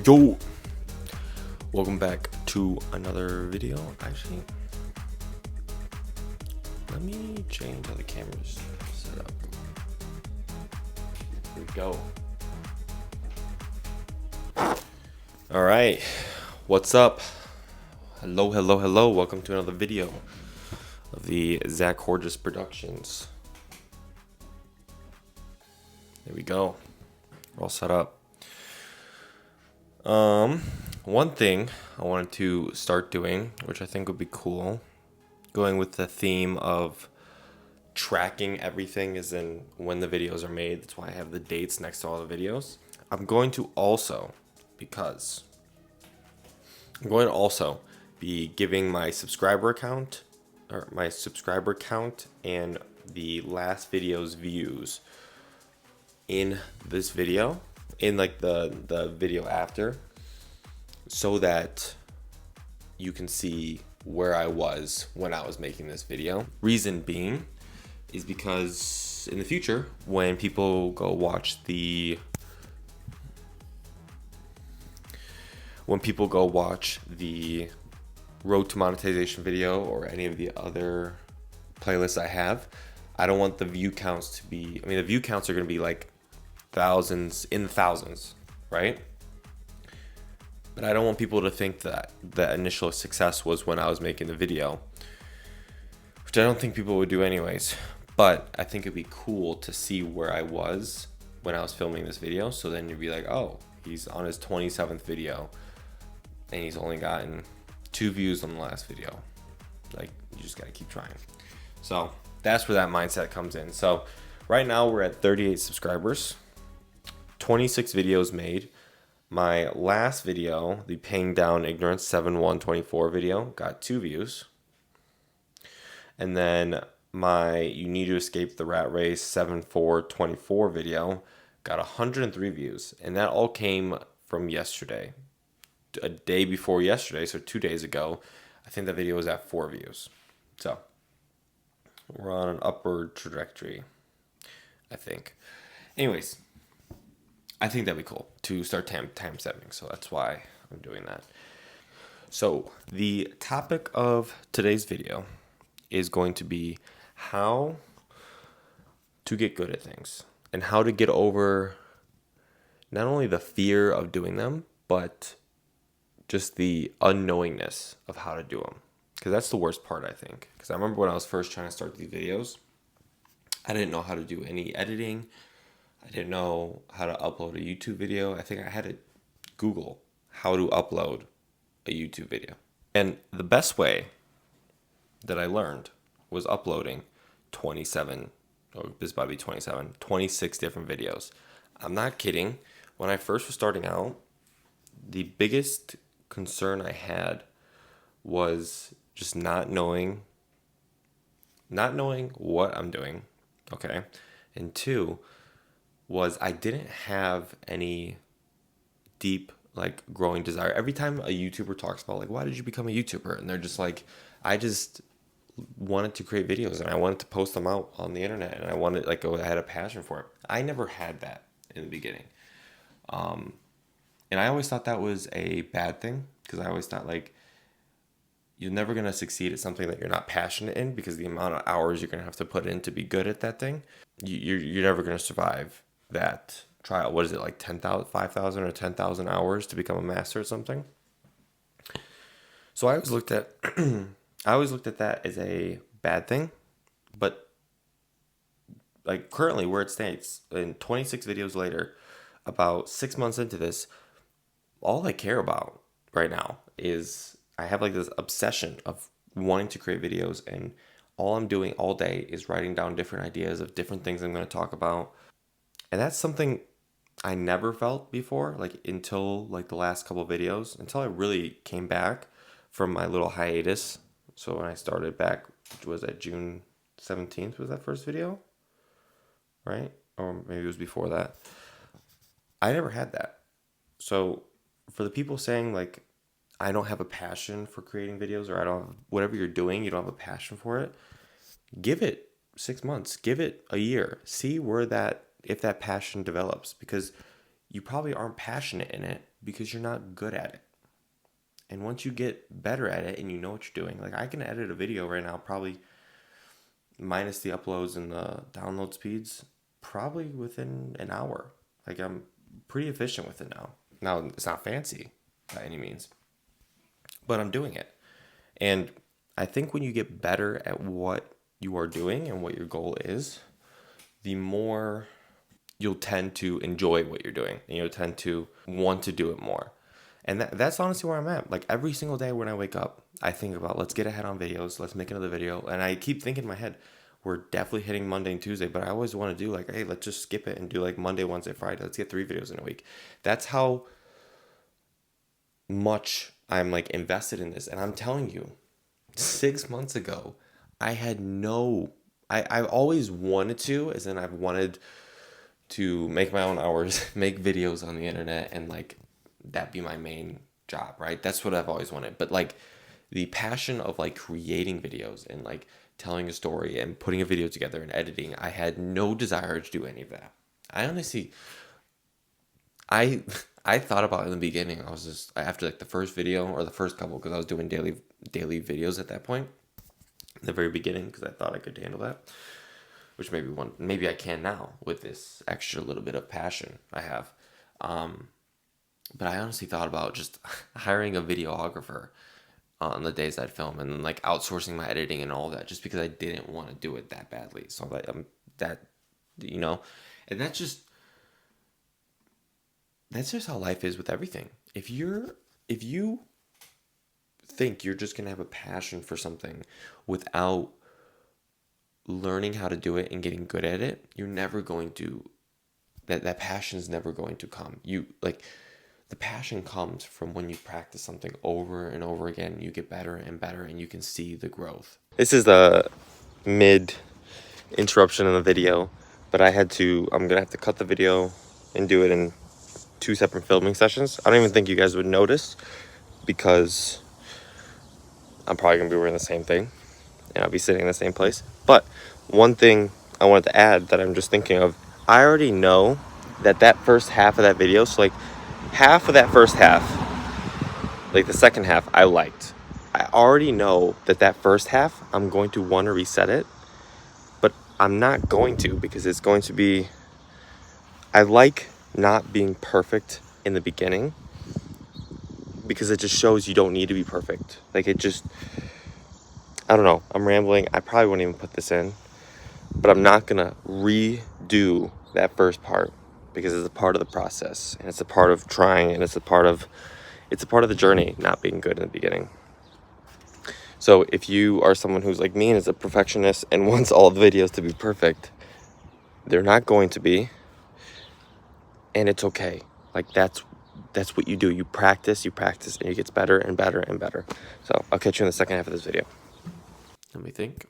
Yo, welcome back to another video. Actually, let me change how the camera's set up. Here we go. All right, what's up? Hello. Welcome to another video of the Zach Horges Productions. There we go. We're all set up. One thing I wanted to start doing, which I think would be cool, going with the theme of tracking everything as in when the videos are made. That's why I have the dates next to all the videos. I'm going to also be giving my subscriber count and the last video's views in this video, in like the video after, so that you can see where I was when I was making this video. Reason being is because in the future, when people go watch the Road to Monetization video or any of the other playlists I have, I don't want the view counts to be, the view counts are going to be like thousands, right? But I don't want people to think that the initial success was when I was making the video, which I don't think people would do anyways. But I think it'd be cool to see where I was when I was filming this video. So then you'd be like, oh, he's on his 27th video and he's only gotten 2 views on the last video. Like, you just gotta keep trying. So that's where that mindset comes in. So right now we're at 38 subscribers, 26 videos made. My last video, the Paying Down Ignorance 7/1/24 video, got 2 views. And then my You Need to Escape the Rat Race 7/4/24 video got 103 views. And that all came from yesterday. A day before yesterday, so 2 days ago, I think that video was at 4 views. So we're on an upward trajectory, I think. Anyways, I think that'd be cool to start time stepping, so that's why I'm doing that. So the topic of today's video is going to be how to get good at things and how to get over not only the fear of doing them, but just the unknowingness of how to do them. Because that's the worst part, I think. Because I remember when I was first trying to start these videos, I didn't know how to do any editing. I didn't know how to upload a YouTube video. I think I had to Google how to upload a YouTube video. And the best way that I learned was uploading 26 different videos. I'm not kidding. When I first was starting out, the biggest concern I had was just not knowing what I'm doing, okay? And 2 was I didn't have any deep, like, growing desire. Every time a YouTuber talks about, like, why did you become a YouTuber? And they're just like, I just wanted to create videos and I wanted to post them out on the internet and I wanted, like, I had a passion for it. I never had that in the beginning. And I always thought that was a bad thing, because I always thought, like, you're never going to succeed at something that you're not passionate in, because the amount of hours you're going to have to put in to be good at that thing, you're never going to survive that trial. What is it, like 5,000 or 10,000 hours to become a master at something? So I always looked at that as a bad thing. But like currently where it stands, in 26 videos later, about 6 months into this, all I care about right now is I have like this obsession of wanting to create videos, and all I'm doing all day is writing down different ideas of different things I'm going to talk about. And that's something I never felt before, like until like the last couple of videos, until I really came back from my little hiatus. So when I started back, which was at June 17th was that first video, right? Or maybe it was before that. I never had that. So for the people saying like, I don't have a passion for creating videos, or I don't have, whatever you're doing, you don't have a passion for it, give it 6 months, give it a year, see if that passion develops, because you probably aren't passionate in it, because you're not good at it. And once you get better at it and you know what you're doing, like I can edit a video right now, probably minus the uploads and the download speeds, probably within an hour. Like I'm pretty efficient with it now. Now it's not fancy by any means, but I'm doing it. And I think when you get better at what you are doing and what your goal is, the more you'll tend to enjoy what you're doing and you'll tend to want to do it more. And that's honestly where I'm at. Like every single day when I wake up, I think about let's get ahead on videos, let's make another video. And I keep thinking in my head, we're definitely hitting Monday and Tuesday, but I always want to do like, hey, let's just skip it and do like Monday, Wednesday, Friday. Let's get 3 videos in a week. That's how much I'm like invested in this. And I'm telling you, 6 months ago, I had I've always wanted to, as in I've wanted to make my own hours, make videos on the internet, and like that be my main job, right? That's what I've always wanted. But like the passion of like creating videos and like telling a story and putting a video together and editing, I had no desire to do any of that. I honestly, I I thought about it in the beginning. I was just after like the first video or the first couple, because I was doing daily videos at that point in the very beginning, because I thought I could handle that, which maybe I can now with this extra little bit of passion I have. But I honestly thought about just hiring a videographer on the days I'd film, and then like outsourcing my editing and all that, just because I didn't want to do it that badly. So like that, you know, and that's just how life is with everything. If you think you're just gonna have a passion for something without learning how to do it and getting good at it, you're never going to that passion is never going to come. You like the passion comes from when you practice something over and over again. You get better and better, and you can see the growth. This is the mid interruption in the video, but I'm gonna have to cut the video and do it in 2 separate filming sessions. I don't even think you guys would notice, because I'm probably gonna be wearing the same thing and I'll be sitting in the same place. But one thing I wanted to add that I'm just thinking of, I already know that first half of that video, so like half of that first half, like the second half, I liked. I already know that first half, I'm going to want to reset it, but I'm not going to, because it's going to be, I like not being perfect in the beginning, because it just shows you don't need to be perfect. Like it just, I don't know, I'm rambling. I probably won't even put this in, but I'm not gonna redo that first part, because it's a part of the process, and it's a part of trying, and it's a part of the journey, not being good in the beginning. So if you are someone who's like me and is a perfectionist and wants all the videos to be perfect, they're not going to be, and it's okay. Like that's what you do. You practice, and it gets better and better and better. So I'll catch you in the second half of this video. Let me think.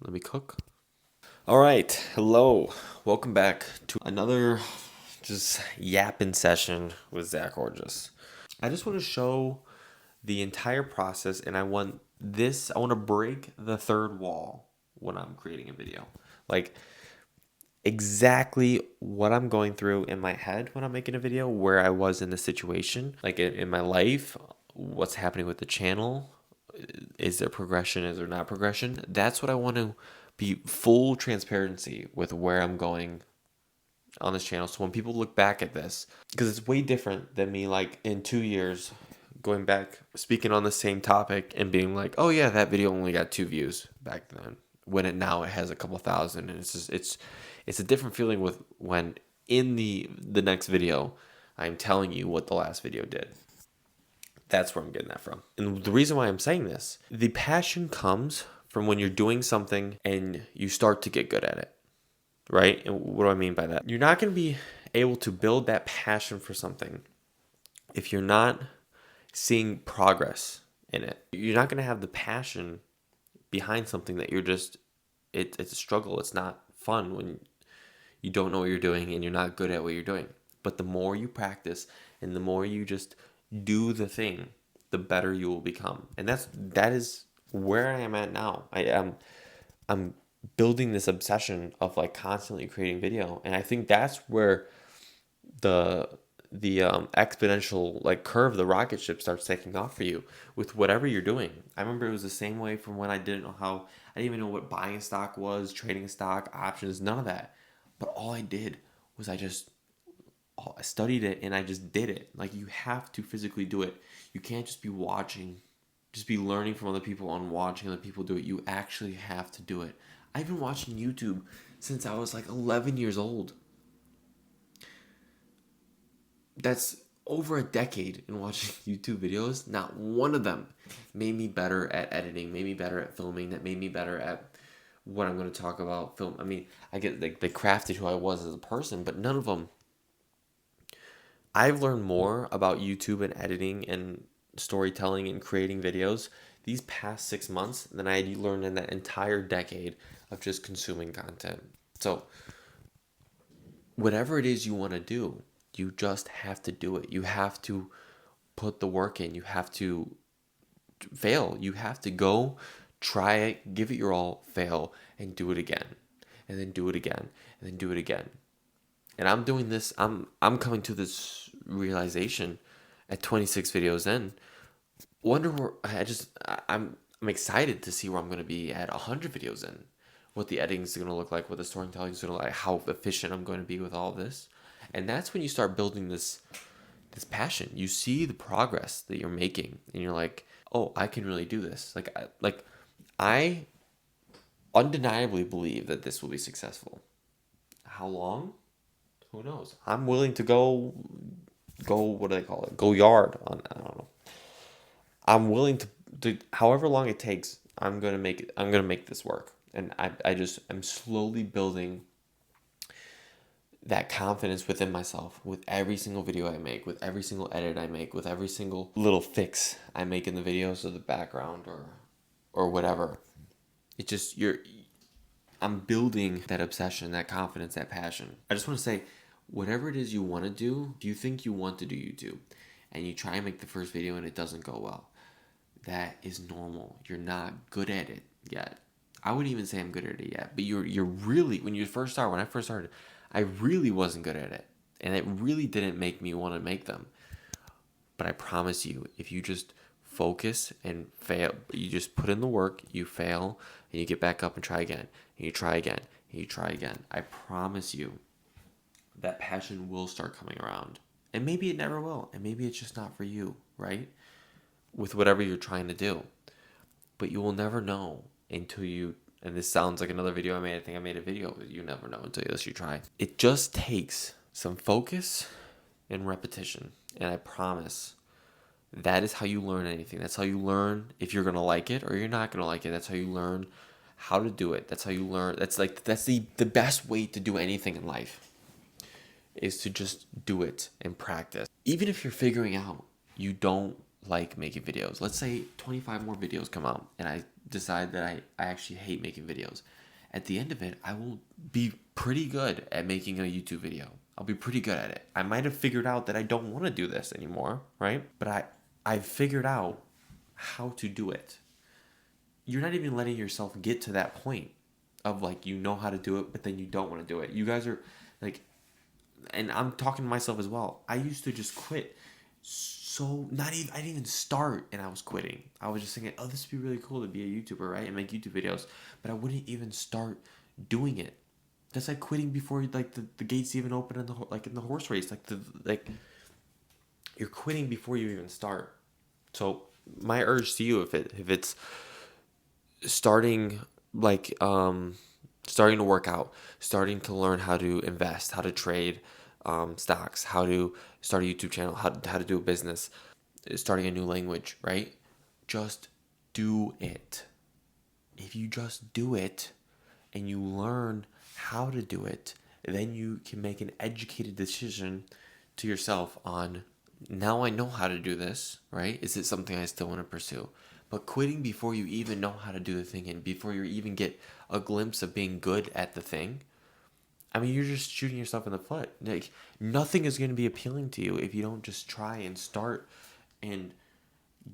Let me cook. All right, hello. Welcome back to another just yapping session with Zach Orges. I just want to show the entire process, and I want to break the third wall when I'm creating a video. Like exactly what I'm going through in my head when I'm making a video, where I was in the situation, like in my life, what's happening with the channel, is there progression, is there not progression? That's what I want to be full transparency with where I'm going on this channel. So when people look back at this, because it's way different than me like in 2 years going back speaking on the same topic and being like, oh yeah, that video only got 2 views back then, when now it has a couple thousand. And it's a different feeling with when in the next video I'm telling you what the last video did. That's where I'm getting that from. And the reason why I'm saying this, the passion comes from when you're doing something and you start to get good at it, right? And what do I mean by that? You're not going to be able to build that passion for something if you're not seeing progress in it. You're not going to have the passion behind something that you're just, it's a struggle. It's not fun when you don't know what you're doing and you're not good at what you're doing. But the more you practice and the more you just do the thing, the better you will become. And that is where I am at now. I'm building this obsession of like constantly creating video, and I think that's where the exponential like curve, the rocket ship starts taking off for you with whatever you're doing. I remember it was the same way from when I didn't even know what buying stock was, trading stock, options, none of that. But all I did was I studied it and I just did it. Like, you have to physically do it. You can't just be watching, just be learning from other people and watching other people do it. You actually have to do it. I've been watching YouTube since I was like 11 years old. That's over a decade in watching YouTube videos. Not one of them made me better at editing, made me better at filming, that made me better at what I'm going to talk about film. I mean, I get like they crafted who I was as a person, but none of them. I've learned more about YouTube and editing and storytelling and creating videos these past 6 months than I had learned in that entire decade of just consuming content. So, whatever it is you want to do, you just have to do it. You have to put the work in. You have to fail. You have to go, try it, give it your all, fail, and do it again. And then do it again. And then do it again. And I'm doing this, I'm coming to this realization at 26 videos in. Wonder where I'm excited to see where I'm gonna be at 100 videos in. What the editing is gonna look like, what the storytelling is gonna look like, how efficient I'm going to be with all of this. And that's when you start building this passion. You see the progress that you're making, and you're like, oh, I can really do this. I undeniably believe that this will be successful. How long? Who knows? I'm willing to go. What do they call it? Go yard on. I don't know. I'm willing to however long it takes. I'm gonna make it. I'm gonna make this work. And I'm slowly building that confidence within myself with every single video I make, with every single edit I make, with every single little fix I make in the videos or the background or whatever. It just I'm building that obsession, that confidence, that passion. I just want to say, whatever it is you want to do, if you think you want to do YouTube and you try and make the first video and it doesn't go well, that is normal. You're not good at it yet. I wouldn't even say I'm good at it yet, but you're really, when I first started, I really wasn't good at it. And it really didn't make me want to make them. But I promise you, if you just focus and fail, you just put in the work, you fail, and you get back up and try again, and you try again, and you try again. I promise you that passion will start coming around. And maybe it never will, and maybe it's just not for you, right? With whatever you're trying to do. But you will never know until you, and this sounds like another video I made. I think I made a video, but you never know until you try. It just takes some focus and repetition. And I promise that is how you learn anything. That's how you learn if you're going to like it or you're not going to like it. That's how you learn how to do it. That's how you learn. That's the best way to do anything in life is to just do it and practice. Even if you're figuring out you don't like making videos. Let's say 25 more videos come out and I decide that I actually hate making videos. At the end of it, I will be pretty good at making a YouTube video. I'll be pretty good at it. I might have figured out that I don't want to do this anymore, right? But I've figured out how to do it. You're not even letting yourself get to that point of like, you know how to do it, but then you don't want to do it. You guys are like, and I'm talking to myself as well. I used to just quit. So I didn't even start and I was quitting. I was just thinking, oh, this would be really cool to be a YouTuber, right? And make YouTube videos. But I wouldn't even start doing it. That's like quitting before like the gates even open in in the horse race. Like you're quitting before you even start. So my urge to you, if it's starting starting to work out, starting to learn how to invest, how to trade stocks, how to start a YouTube channel, how to do a business, starting a new language, right? Just do it. If you just do it and you learn how to do it, then you can make an educated decision to yourself on, now I know how to do this, right? Is it something I still want to pursue? But quitting before you even know how to do the thing and before you even get a glimpse of being good at the thing, I mean, you're just shooting yourself in the foot. Like, nothing is going to be appealing to you if you don't just try and start and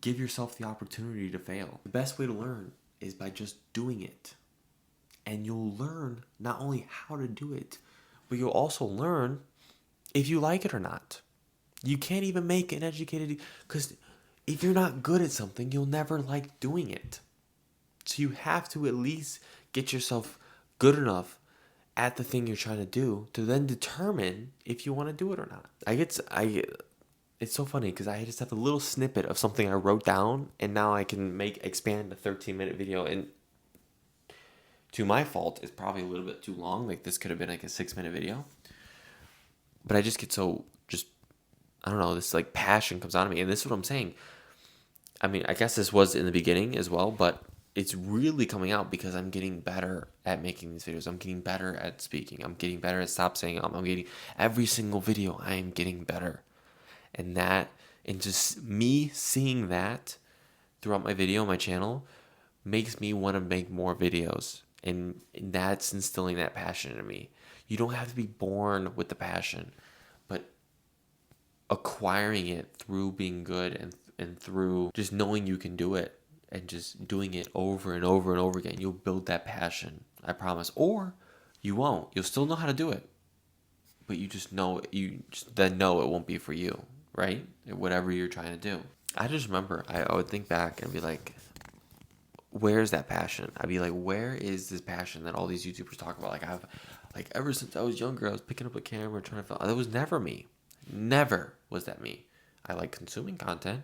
give yourself the opportunity to fail. The best way to learn is by just doing it. And you'll learn not only how to do it, but you'll also learn if you like it or not. You can't even make an educated, because if you're not good at something, you'll never like doing it. So you have to at least get yourself good enough at the thing you're trying to do to then determine if you want to do it or not. It's so funny because I just have a little snippet of something I wrote down, and now I can expand a 13-minute video. And to my fault, it's probably a little bit too long. Like, this could have been like a 6-minute video. But I just get so I don't know, this like passion comes out of me. And this is what I'm saying. I mean, I guess this was in the beginning as well, but it's really coming out because I'm getting better at making these videos. I'm getting better at speaking. I'm getting better at stop saying I'm getting every single video. I am getting better. And just me seeing that throughout my video, my channel, makes me want to make more videos. And that's instilling that passion in me. You don't have to be born with the passion, but acquiring it through being good and through just knowing you can do it and just doing it over and over and over again, you'll build that passion. I promise. Or you won't. You'll still know how to do it, but you just know then know it won't be for you, right? Whatever you're trying to do. I just remember I would think back and be like, where's that passion? I'd be like, where is this passion that all these YouTubers talk about? Like ever since I was younger, I was picking up a camera trying to film. That was never me. Never was that me. I like consuming content.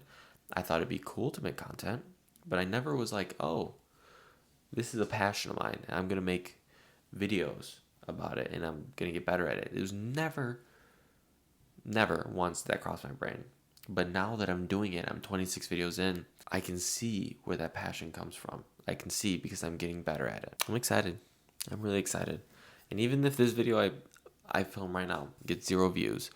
I thought it'd be cool to make content, but I never was like, oh, this is a passion of mine. I'm going to make videos about it and I'm going to get better at it. It was never once that crossed my brain. But now that I'm doing it, I'm 26 videos in, I can see where that passion comes from. I can see because I'm getting better at it. I'm excited. I'm really excited. And even if this video I film right now gets 0 views,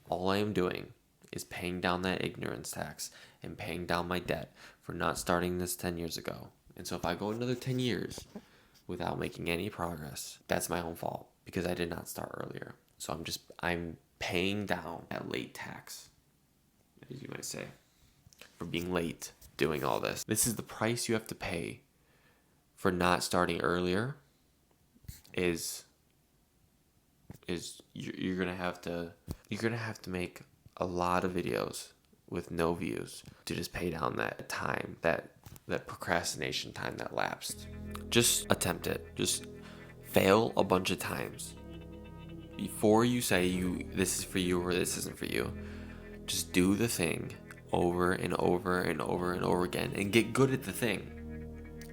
all I am doing is paying down that ignorance tax and paying down my debt for not starting this 10 years ago. And so if I go another 10 years without making any progress, that's my own fault because I did not start earlier. So I'm paying down that late tax, as you might say, for being late doing all this. This is the price you have to pay for not starting earlier. Is you're gonna have to make a lot of videos with no views to just pay down that time, that procrastination time that lapsed. Just attempt it. Just fail a bunch of times before you say this is for you or this isn't for you. Just do the thing over and over and over and over again and get good at the thing,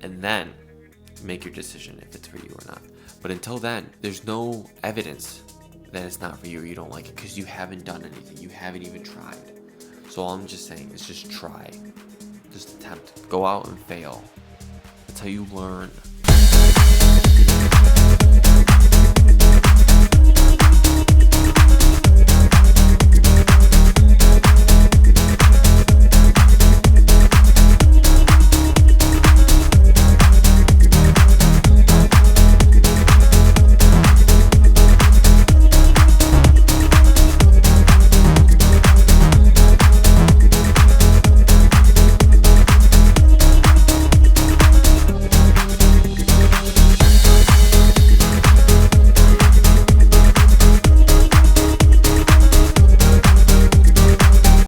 and then make your decision if it's for you or not. But until then, there's no evidence that it's not for you or you don't like it because you haven't done anything. You haven't even tried. So all I'm just saying is just try. Just attempt. Go out and fail. That's how you learn.